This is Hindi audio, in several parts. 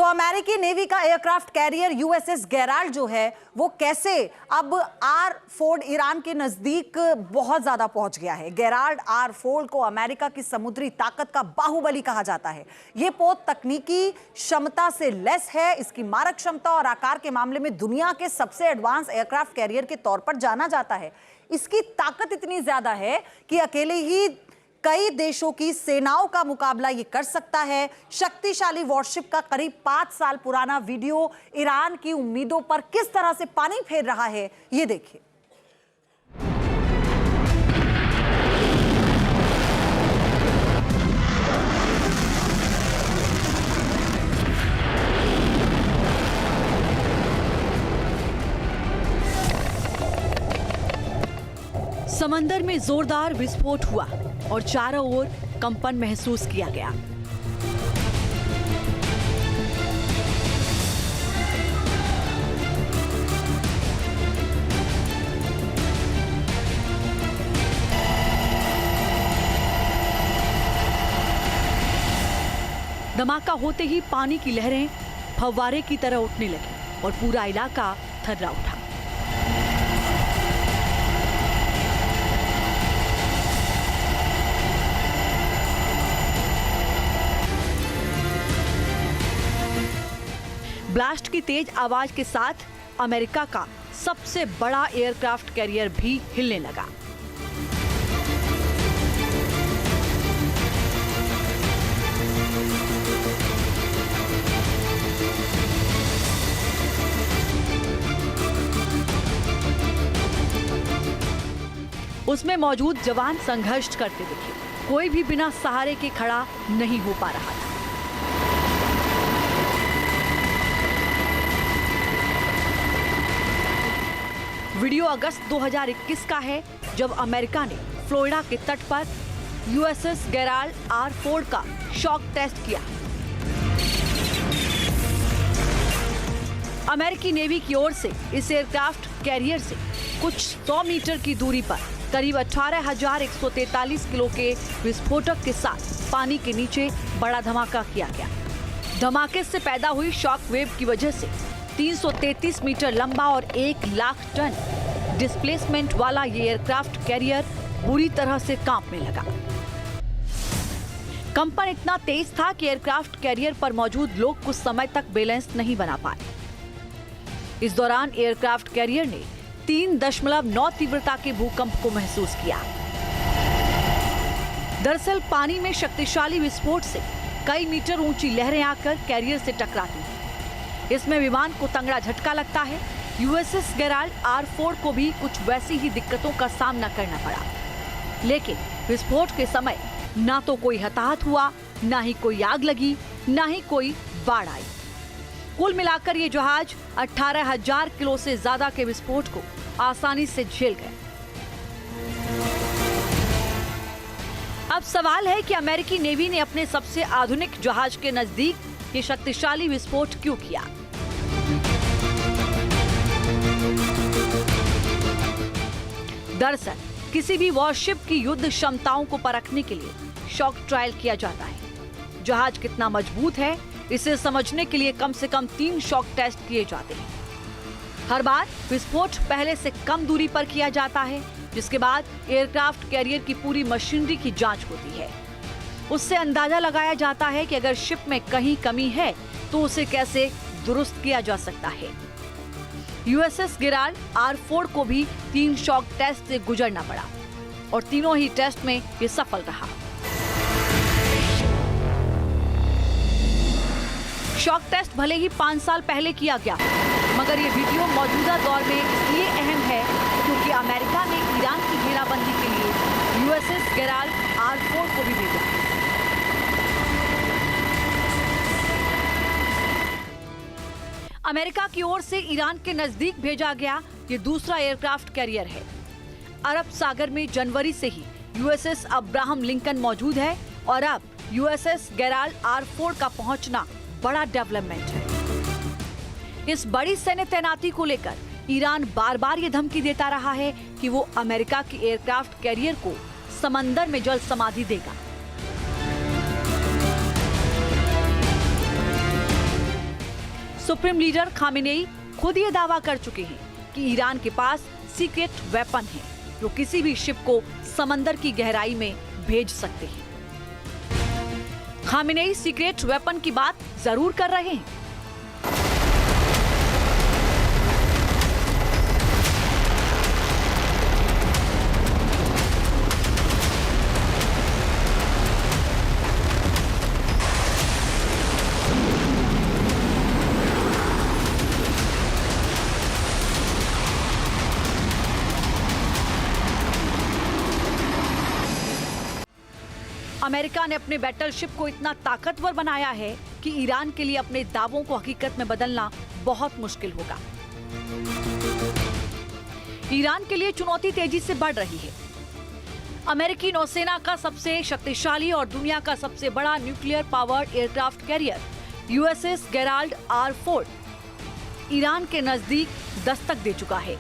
अमेरिकी नेवी का एयरक्राफ्ट कैरियर यूएसएस गेराल्ड जो है वो कैसे अब आर फोर्ड ईरान के नजदीक बहुत ज्यादा पहुंच गया है। गेराल्ड आर फोर्ड को अमेरिका की समुद्री ताकत का बाहुबली कहा जाता है। ये पोत तकनीकी क्षमता से लेस है। इसकी मारक क्षमता और आकार के मामले में दुनिया के सबसे एडवांस एयरक्राफ्ट कैरियर के तौर पर जाना जाता है। इसकी ताकत इतनी ज्यादा है कि अकेले ही कई देशों की सेनाओं का मुकाबला ये कर सकता है। शक्तिशाली वॉरशिप का करीब 5 साल पुराना वीडियो ईरान की उम्मीदों पर किस तरह से पानी फेर रहा है, ये देखिए। समंदर में जोरदार विस्फोट हुआ और चारों ओर कंपन महसूस किया गया। धमाका होते ही पानी की लहरें फव्वारे की तरह उठने लगी और पूरा इलाका थर्रा उठा। ब्लास्ट की तेज आवाज के साथ अमेरिका का सबसे बड़ा एयरक्राफ्ट कैरियर भी हिलने लगा। उसमें मौजूद जवान संघर्ष करते दिखे। कोई भी बिना सहारे के खड़ा नहीं हो पा रहा था। वीडियो अगस्त 2021 का है, जब अमेरिका ने फ्लोरिडा के तट पर यूएसएस गेराल्ड आर फोर्ड का शॉक टेस्ट किया। अमेरिकी नेवी की ओर से इस एयरक्राफ्ट कैरियर से कुछ 100 मीटर की दूरी पर करीब 18,143 किलो के विस्फोटक के साथ पानी के नीचे बड़ा धमाका किया गया। धमाके से पैदा हुई शॉक वेव की वजह से 333 मीटर लंबा और 1 लाख टन डिस्प्लेसमेंट वाला ये एयरक्राफ्ट कैरियर बुरी तरह से कांपने लगा। कंपन इतना तेज था कि एयरक्राफ्ट कैरियर पर मौजूद लोग कुछ समय तक बैलेंस नहीं बना पाए। इस दौरान एयरक्राफ्ट कैरियर ने 3.9 तीव्रता के भूकंप को महसूस किया। दरअसल पानी में शक्तिशाली विस्फोट से कई मीटर ऊंची लहरें आकर कैरियर से टकराती हैं। इसमें विमान को तगड़ा झटका लगता है। यूएसएस गेराल्ड आर फोर्ड को भी कुछ वैसी ही दिक्कतों का सामना करना पड़ा, लेकिन विस्फोट के समय ना तो कोई हताहत हुआ, ना ही कोई आग लगी, ना ही कोई बाढ़ आई। कुल मिलाकर ये जहाज 18,000 किलो से ज्यादा के विस्फोट को आसानी से झेल गए। अब सवाल है कि अमेरिकी नेवी ने अपने सबसे आधुनिक जहाज के नजदीक ये शक्तिशाली विस्फोट क्यों किया। दरअसल किसी भी वॉरशिप की युद्ध क्षमताओं को परखने के लिए शॉक ट्रायल किया जाता है। जहाज कितना मजबूत है, इसे समझने के लिए कम से कम 3 शॉक टेस्ट किए जाते हैं। हर बार विस्फोट पहले से कम दूरी पर किया जाता है, जिसके बाद एयरक्राफ्ट कैरियर की पूरी मशीनरी की जांच होती है। उससे अंदाजा लगाया जाता है कि अगर शिप में कहीं कमी है तो उसे कैसे दुरुस्त किया जा सकता है। यूएसएस गेराल्ड आर फोर्ड को भी 3 शॉक टेस्ट से गुजरना पड़ा और तीनों ही टेस्ट में ये सफल रहा। शॉक टेस्ट भले ही 5 साल पहले किया गया, मगर ये वीडियो मौजूदा दौर में इसलिए अहम है क्योंकि अमेरिका ने ईरान की घेराबंदी के लिए यूएसएस गेराल्ड आर फोर्ड को भी भेजा। अमेरिका की ओर से ईरान के नजदीक भेजा गया ये दूसरा एयरक्राफ्ट कैरियर है। अरब सागर में जनवरी से ही यूएसएस अब्राहम लिंकन मौजूद है और अब यूएसएस गेराल्ड आर फोर्ड का पहुंचना बड़ा डेवलपमेंट है। इस बड़ी सैन्य तैनाती को लेकर ईरान बार बार ये धमकी देता रहा है कि वो अमेरिका की एयरक्राफ्ट कैरियर को समंदर में जल समाधि देगा। सुप्रीम लीडर खामेनेई खुद ये दावा कर चुके हैं कि ईरान के पास सीक्रेट वेपन है जो किसी भी शिप को समंदर की गहराई में भेज सकते हैं। खामेनेई सीक्रेट वेपन की बात जरूर कर रहे हैं। अमेरिका ने अपने बैटलशिप को इतना ताकतवर बनाया है कि ईरान के लिए अपने दावों को हकीकत में बदलना बहुत मुश्किल होगा। ईरान के लिए चुनौती तेजी से बढ़ रही है। अमेरिकी नौसेना का सबसे शक्तिशाली और दुनिया का सबसे बड़ा nuclear powered aircraft carrier USS Gerald R Ford Iran के नजदीक दस्तक दे चुका है।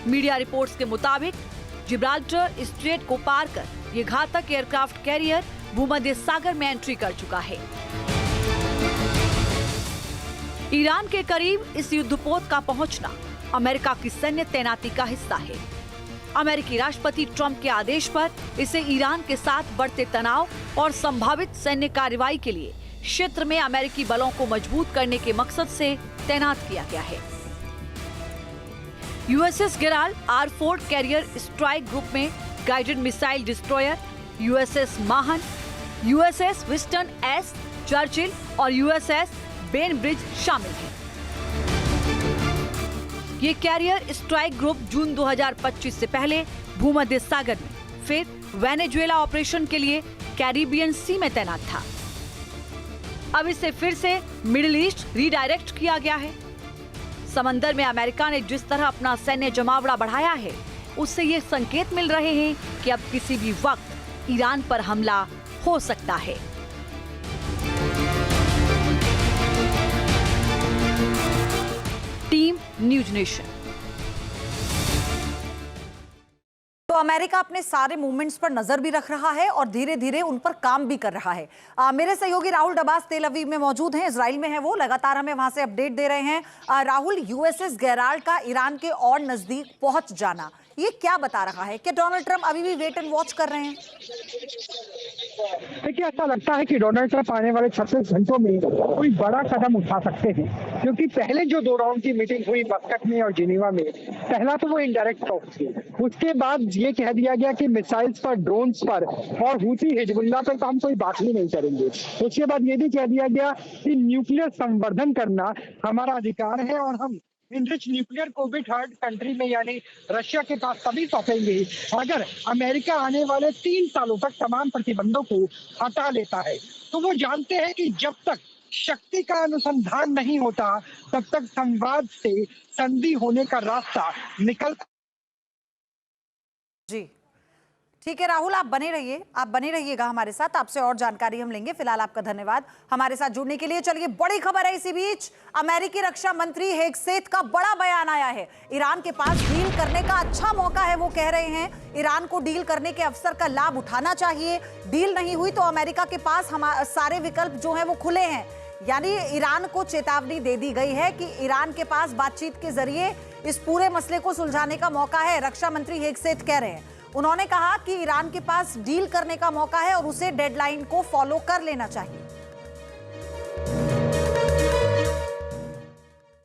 मीडिया रिपोर्ट्स के मुताबिक जिब्राल्टर स्ट्रेट को पार कर ये घातक एयरक्राफ्ट कैरियर भूमध्य सागर में एंट्री कर चुका है। ईरान के करीब इस युद्धपोत का पहुंचना अमेरिका की सैन्य तैनाती का हिस्सा है। अमेरिकी राष्ट्रपति ट्रंप के आदेश पर इसे ईरान के साथ बढ़ते तनाव और संभावित सैन्य कार्रवाई के लिए क्षेत्र में अमेरिकी बलों को मजबूत करने के मकसद से तैनात किया गया है। USS Gerald R Ford carrier strike group में गाइडेड मिसाइल डिस्ट्रॉयर यूएसएस माहन, यूएसएस विस्टन एस चर्चिल और यूएसएस बेनब्रिज शामिल हैं। ये कैरियर स्ट्राइक ग्रुप जून 2025 से पहले भूमध्य सागर में, फिर वेनेजुएला ऑपरेशन के लिए कैरिबियन सी में तैनात था। अब इसे फिर से मिडिल ईस्ट रीडायरेक्ट किया गया है। समंदर में अमेरिका ने जिस तरह अपना सैन्य जमावड़ा बढ़ाया है, उससे ये संकेत मिल रहे हैं कि अब किसी भी वक्त ईरान पर हमला हो सकता है। Team news nation. तो अमेरिका अपने सारे मूवमेंट्स पर नजर भी रख रहा है और धीरे धीरे उन पर काम भी कर रहा है। मेरे सहयोगी राहुल डबास तेल अवीव में मौजूद हैं, इजराइल में है वो, लगातार हमें वहां से अपडेट दे रहे हैं। राहुल, यूएसएस गेराल्ड का ईरान के और नजदीक पहुंच जाना, ये क्या बता रहा है? क्या डोनाल्ड ट्रंप अभी भी वेट एंड वॉच कर रहे हैं? देखिए, ऐसा लगता है कि डोनाल्ड ट्रंप आने वाले 36 घंटों में कोई बड़ा कदम उठा सकते हैं, क्योंकि पहले जो 2 राउंड की मीटिंग हुई मस्कट में और जिनेवा में, पहला तो वो इनडायरेक्ट टॉक्स थी। उसके बाद ये कह दिया गया कि मिसाइल्स पर, ड्रोन्स पर और हूती हिजबुल्लाह पर तो हम कोई बात ही नहीं करेंगे। उसके बाद ये भी कह दिया गया कि न्यूक्लियर संवर्धन करना हमारा अधिकार है और हम इनरिच न्यूक्लियर को भी थर्ड कंट्री में यानी रशिया के पास तभी सौंपेंगे अगर अमेरिका आने वाले 3 सालों तक तमाम प्रतिबंधों को हटा लेता है। तो वो जानते हैं कि जब तक शक्ति का अनुसंधान नहीं होता, तब तक संवाद से संधि होने का रास्ता निकल। जी ठीक है राहुल, आप बने रहिएगा हमारे साथ, आपसे और जानकारी हम लेंगे। फिलहाल आपका धन्यवाद हमारे साथ जुड़ने के लिए। चलिए, बड़ी खबर है इसी बीच, अमेरिकी रक्षा मंत्री हेगसेथ का बड़ा बयान आया है। ईरान के पास डील करने का अच्छा मौका है, वो कह रहे हैं ईरान को डील करने के अवसर का लाभ उठाना चाहिए। डील नहीं हुई तो अमेरिका के पास सारे विकल्प जो है वो खुले हैं। यानी ईरान को चेतावनी दे दी गई है कि ईरान के पास बातचीत के जरिए इस पूरे मसले को सुलझाने का मौका है, रक्षा मंत्री हेगसेथ कह रहे हैं। उन्होंने कहा कि ईरान के पास डील करने का मौका है और उसे डेडलाइन को फॉलो कर लेना चाहिए।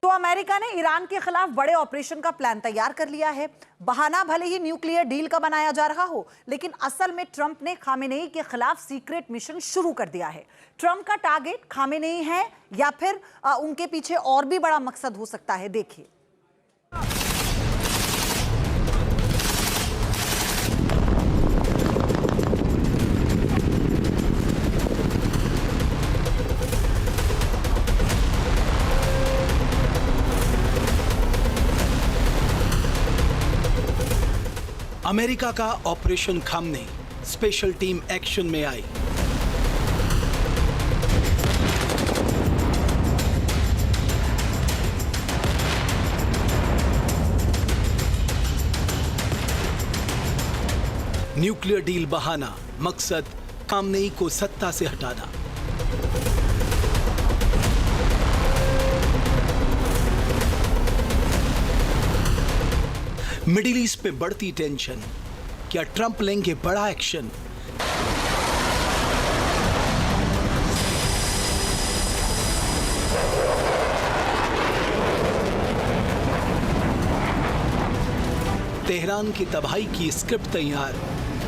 तो अमेरिका ने ईरान के खिलाफ बड़े ऑपरेशन का प्लान तैयार कर लिया है। बहाना भले ही न्यूक्लियर डील का बनाया जा रहा हो, लेकिन असल में ट्रंप ने खामेनेई के खिलाफ सीक्रेट मिशन शुरू कर दिया है। ट्रंप का टारगेट खामेनेई है या फिर उनके पीछे और भी बड़ा मकसद हो सकता है, देखिए। अमेरिका का operation Khamenei special team action में आई। न्यूक्लियर डील बहाना, मकसद खामनेई को सत्ता से हटाना। मिडिल ईस्ट पे बढ़ती टेंशन, क्या ट्रंप लेंगे बड़ा एक्शन? तेहरान की तबाही की स्क्रिप्ट तैयार,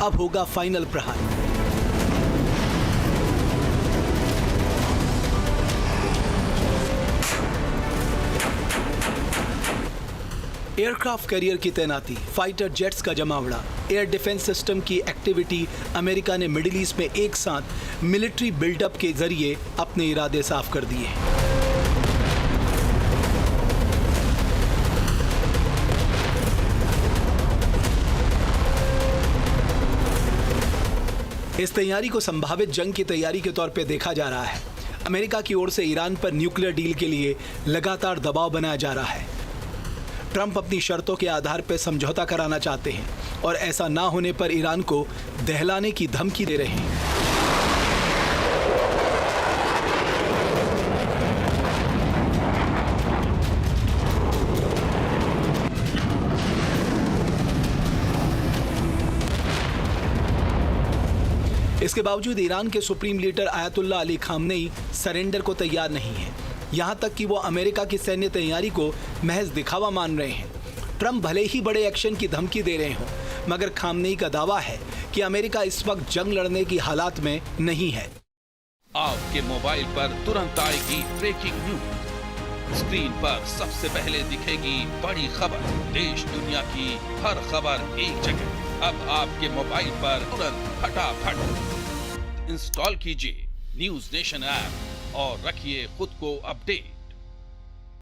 अब होगा फाइनल प्रहार। एयरक्राफ्ट कैरियर की तैनाती, फाइटर जेट्स का जमावड़ा, एयर डिफेंस सिस्टम की एक्टिविटी, अमेरिका ने मिडिल ईस्ट में एक साथ मिलिट्री बिल्डअप के जरिए अपने इरादे साफ कर दिए। इस तैयारी को संभावित जंग की तैयारी के तौर पे देखा जा रहा है। अमेरिका की ओर से ईरान पर न्यूक्लियर डील के लिए लगातार दबाव बनाया जा रहा है। ट्रंप अपनी शर्तों के आधार पर समझौता कराना चाहते हैं और ऐसा ना होने पर ईरान को दहलाने की धमकी दे रहे हैं। इसके बावजूद ईरान के supreme leader Ayatollah Ali Khamenei surrender को तैयार नहीं है। यहां तक कि वो अमेरिका की सैन्य तैयारी को महज दिखावा मान रहे हैं। ट्रंप भले ही बड़े एक्शन की धमकी दे रहे हों, मगर खामनेई का दावा है कि अमेरिका इस वक्त जंग लड़ने की हालात में नहीं है। आपके मोबाइल पर तुरंत आएगी ब्रेकिंग न्यूज। स्क्रीन पर सबसे पहले दिखेगी बड़ी खबर। देश दुनिया की हर खबर एक जगह। अब आपके मोबाइल पर तुरंत फटाफट इंस्टॉल कीजिए न्यूज नेशन ऐप और रखिए खुद को अपडेट।